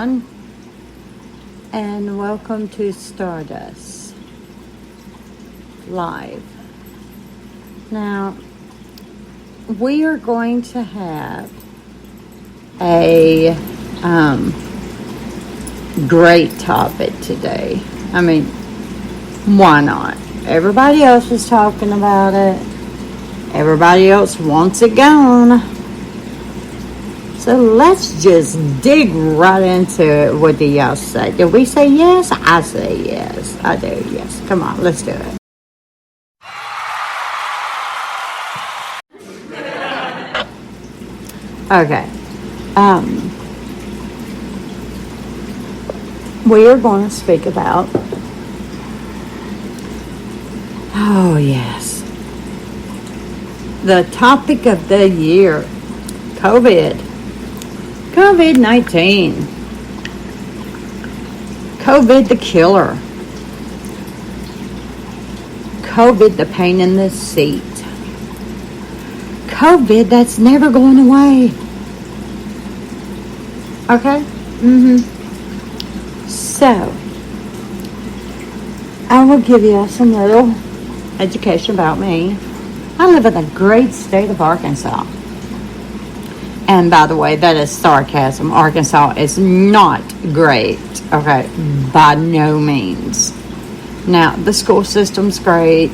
And welcome to Stardust Live. Now, we are going to have a great topic today. I mean, why not? Everybody else is talking about it. Everybody else wants it gone. So let's just dig right into it. What do y'all say? Do we say yes? I say yes. I do, yes. Come on, let's do it. Okay. We are going to speak about, yes, the topic of the year, COVID-19. COVID the killer. COVID the pain in the seat. COVID that's never going away. Okay? So, I will give you some little education about me. I live in the great state of Arkansas. And by the way, that is sarcasm. Arkansas is not great, okay, by no means. Now, the school system's great.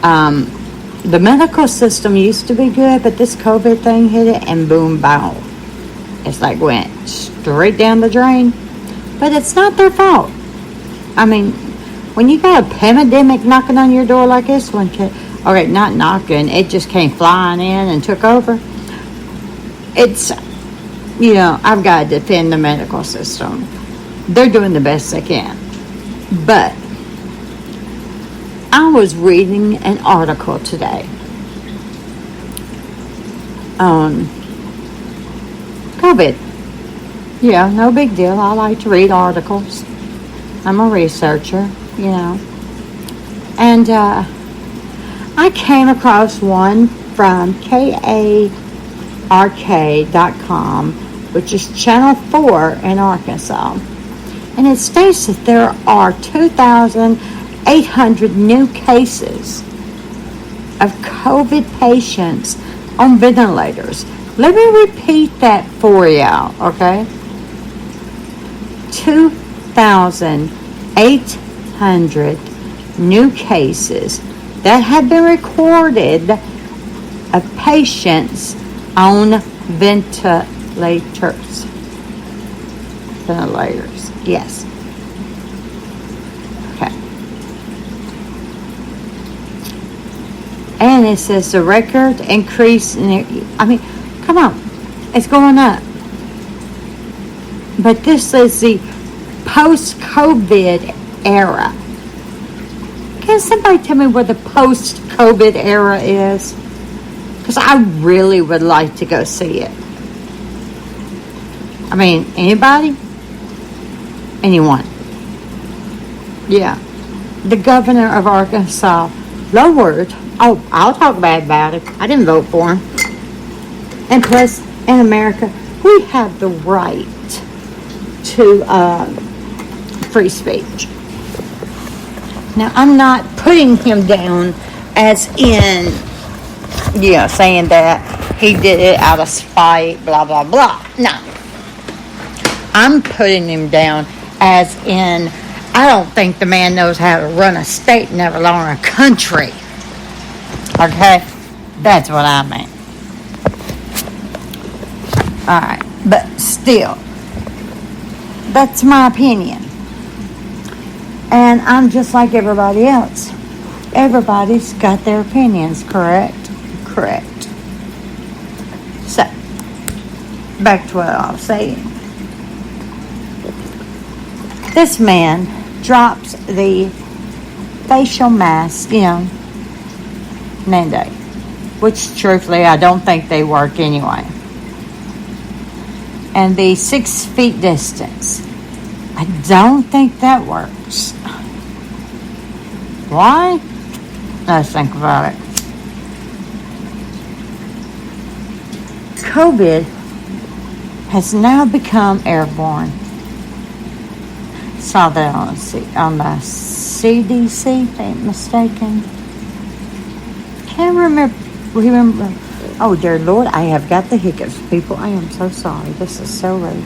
The medical system used to be good, but this COVID thing hit it and boom, bow. It's like went straight down the drain. But it's not their fault. I mean, when you got a pandemic knocking on your door like this one, okay, not knocking, it just came flying in and took over. It's, I've got to defend the medical system. They're doing the best they can. But I was reading an article today on COVID. Yeah, no big deal. I like to read articles. I'm a researcher, And I came across one from KARK.com, which is Channel 4 in Arkansas. And it states that there are 2,800 new cases of COVID patients on ventilators. Let me repeat that for y'all, okay? 2,800 new cases that have been recorded of patients on ventilators. Ventilators, yes. Okay. And it says the record increase come on, it's going up. But this is the post-COVID era. Can somebody tell me what the post-COVID era is? Because I really would like to go see it. I mean, anybody? Anyone? Yeah. The governor of Arkansas lowered. Oh, I'll talk bad about it. I didn't vote for him. And plus, in America, we have the right to free speech. Now, I'm not putting him down as in, saying that he did it out of spite, blah, blah, blah. No. I'm putting him down as in, I don't think the man knows how to run a state, never alone a country. Okay? That's what I mean. Alright, but still, that's my opinion. And I'm just like everybody else. Everybody's got their opinions, correct? Correct. So, back to what I was saying. This man drops the facial mask, mandate. Which, truthfully, I don't think they work anyway. And the 6 feet distance. I don't think that works. Why? Let's think about it. COVID has now become airborne. Saw that on the CDC, if I ain't mistaken. Can't remember. Oh, dear Lord, I have got the hiccups, people. I am so sorry. This is so rude.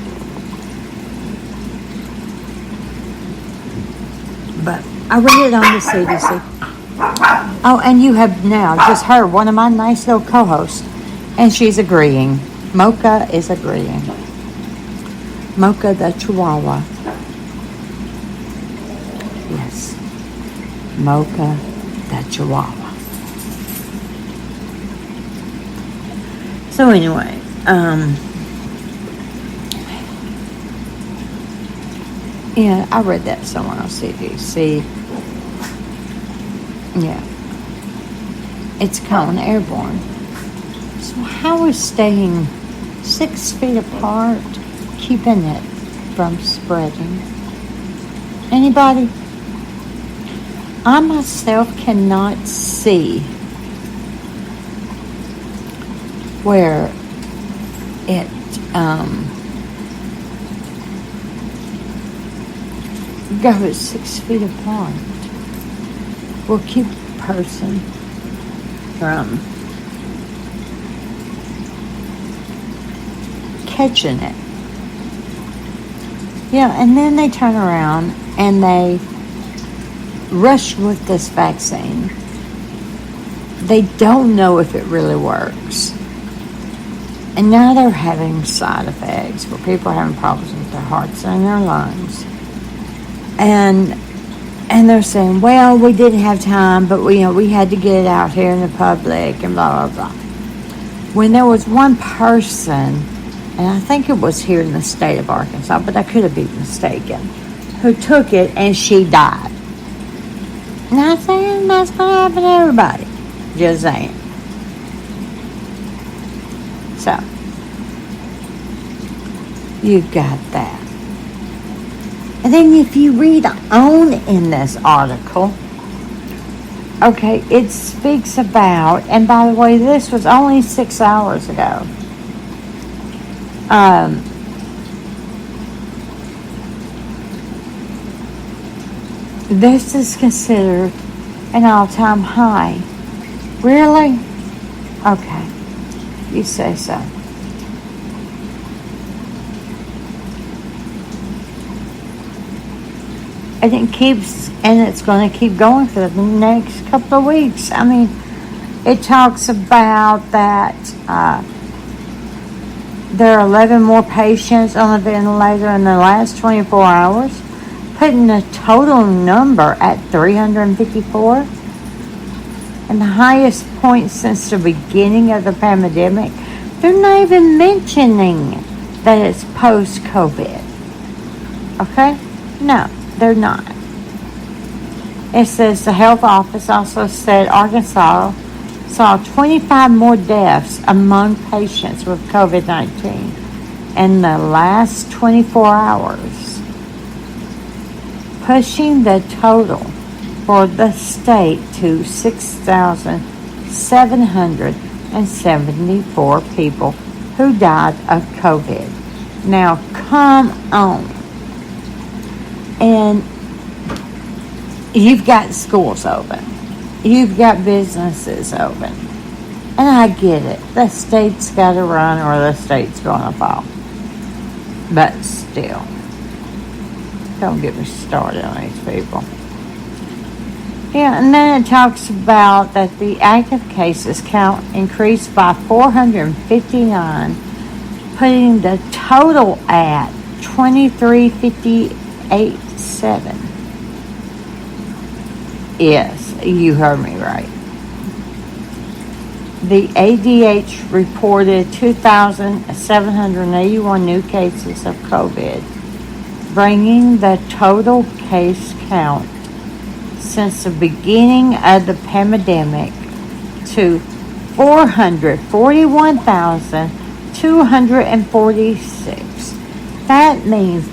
But I read it on the CDC. Oh, and you have now just heard one of my nice little co-hosts, and she's agreeing. Mocha is agreeing. Mocha the Chihuahua. Yes. Mocha the Chihuahua. So anyway, yeah, I read that somewhere on CDC. Yeah. It's called airborne. So how is staying 6 feet apart keeping it from spreading? Anybody? I myself cannot see where it goes 6 feet apart will keep a person from catching it. Yeah, and then they turn around and they rush with this vaccine. They don't know if it really works. And now they're having side effects where people are having problems with their hearts and their lungs. And they're saying, well, we didn't have time, but we had to get it out here in the public and blah, blah, blah. When there was one person, and I think it was here in the state of Arkansas, but I could have been mistaken, who took it and she died. Not saying that's going to happen to everybody. Just saying. So, you've got that. And then if you read on in this article, okay, it speaks about, and by the way, this was only 6 hours ago. This is considered an all-time high. Really? Okay. You say so. And it's going to keep going for the next couple of weeks. I mean, it talks about that there are 11 more patients on the ventilator in the last 24 hours, putting the total number at 354. And the highest point since the beginning of the pandemic. They're not even mentioning that it's post-COVID. Okay? No, they're not. It says the health office also said Arkansas saw 25 more deaths among patients with COVID-19 in the last 24 hours, pushing the total for the state to 6,774 people who died of COVID. Now, come on. And you've got schools open. You've got businesses open. And I get it. The state's got to run or the state's going to fall. But still, don't get me started on these people. Yeah, and then it talks about that the active cases count increased by 459, putting the total at 23,587. Yes, you heard me right. The ADH reported 2,781 new cases of COVID, bringing the total case count since the beginning of the pandemic to 441,246. That means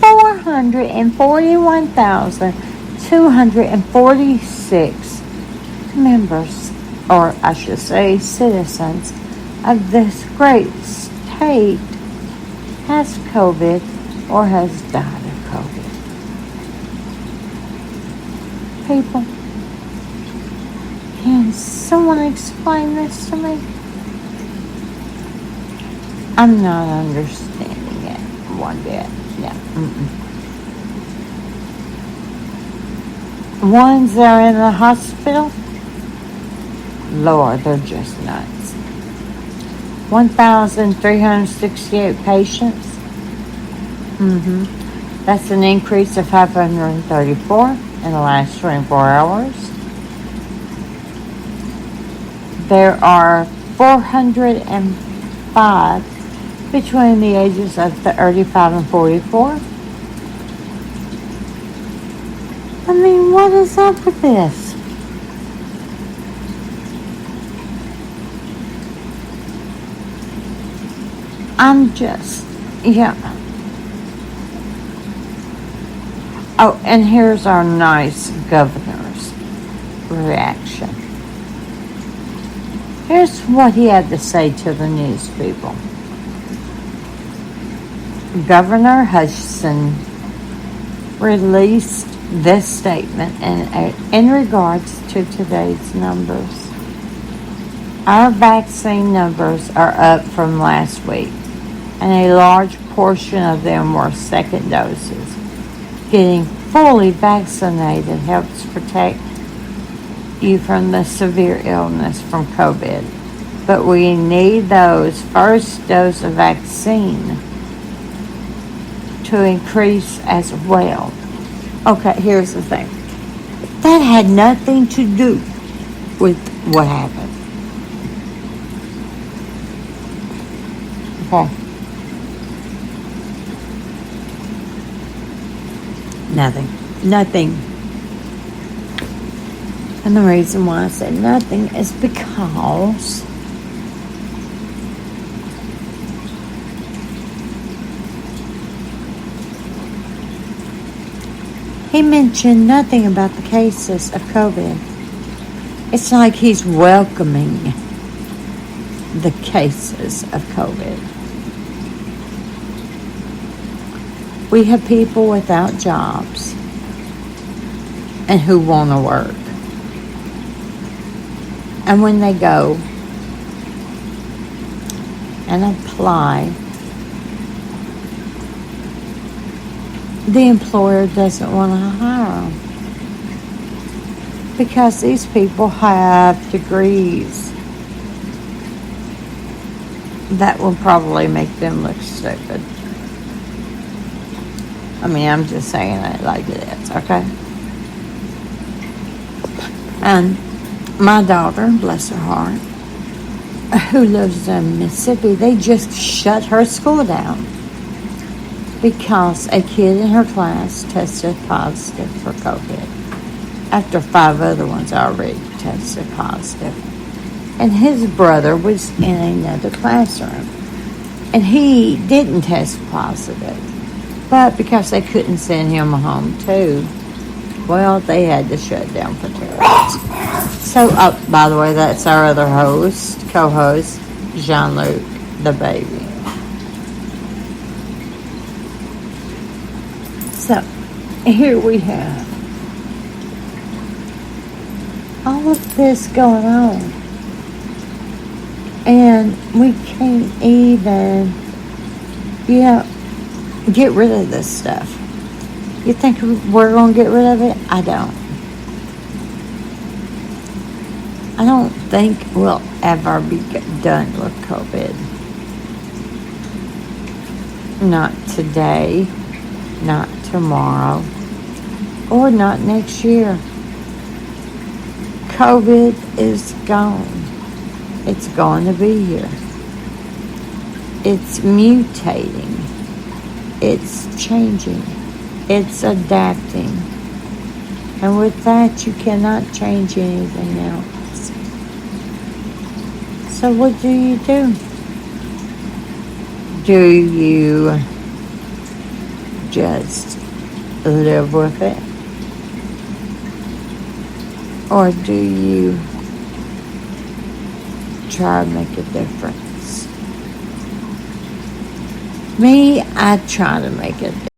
441,246 members, or I should say citizens, of this great state has COVID or has died of COVID. people, can someone explain this to me? I'm not understanding it one bit. Yeah. Ones that are in the hospital, Lord, they're just nuts. 1,368 patients. That's an increase of 534 in the last 24 hours. There are 405 between the ages of 35 and 44. I mean, what is up with this? I'm just, yeah. Oh, and here's our nice governor's reaction. Here's what he had to say to the news people. Governor Hutchinson released this statement in regards to today's numbers. Our vaccine numbers are up from last week, and a large portion of them were second doses. Getting fully vaccinated helps protect you from the severe illness from COVID. But we need those first dose of vaccine to increase as well. Okay, here's the thing. That had nothing to do with what happened. Okay. Nothing. And the reason why I said nothing is because he mentioned nothing about the cases of COVID. It's like he's welcoming the cases of COVID. We have people without jobs and who want to work. And when they go and apply, the employer doesn't want to hire them because these people have degrees that will probably make them look stupid. I mean, I'm just saying it like it is, okay? And my daughter, bless her heart, who lives in Mississippi, they just shut her school down because a kid in her class tested positive for COVID after 5 other ones already tested positive. And his brother was in another classroom, and he didn't test positive. But because they couldn't send him home too, well, they had to shut down for 2 weeks. So, by the way, that's our other co-host, Jean-Luc, the baby. So, here we have all of this going on. And we can't even, get rid of this stuff. You think we're going to get rid of it? I don't. I don't think we'll ever be done with COVID. Not today, not tomorrow, or not next year. COVID is gone. It's going to be here. It's mutating. It's changing. It's adapting. And with that, you cannot change anything else. So what do? Do you just live with it? Or do you try to make a difference? Me, I try to make a difference.